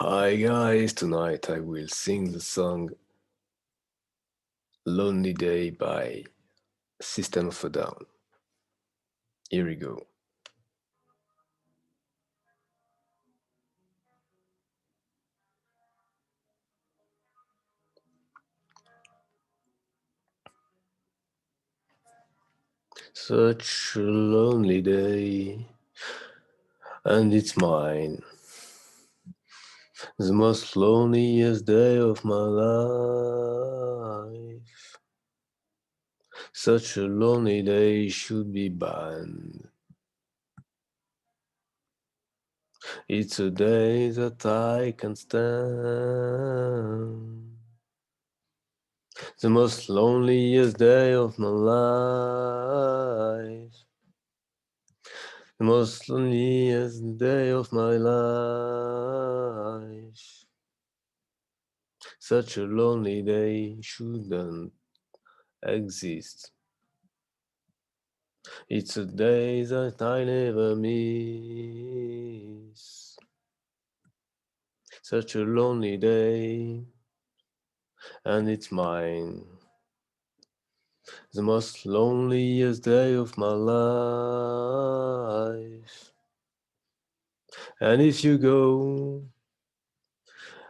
Hi guys, tonight I will sing the song Lonely Day by System of a Down. Here we go. Such a lonely day, and it's mine. The most loneliest day of my life. Such a lonely day should be banned. It's a day that I can stand. The most loneliest day of my life. The most loneliest day of my life. Such a lonely day shouldn't exist. It's a day that I never miss. Such a lonely day, and it's mine. The most loneliest day of my life. And if you go,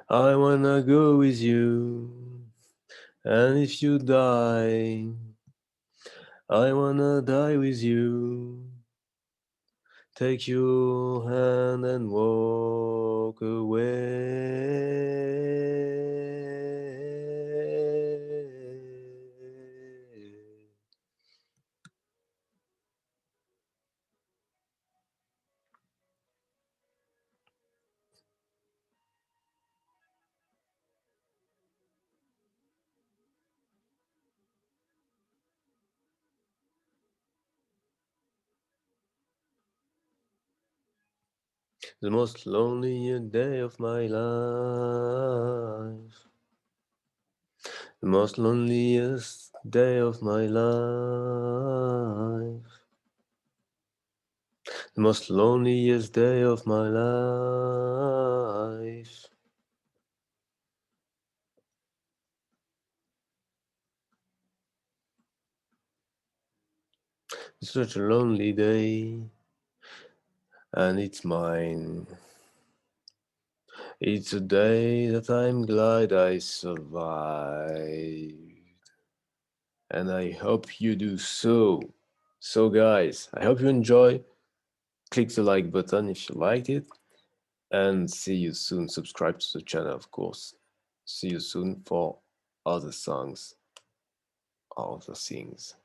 I wanna go with you. And if you die, I wanna die with you. Take your hand and walk away. The most loneliest day of my life. The most loneliest day of my life. The most loneliest day of my life. It's such a lonely day, and it's mine. It's a day that I'm glad I survived, and I hope you do so. So, guys, I hope you enjoy. Click the like button if you liked it, and see you soon. Subscribe to the channel, of course. See you soon for other songs, other things.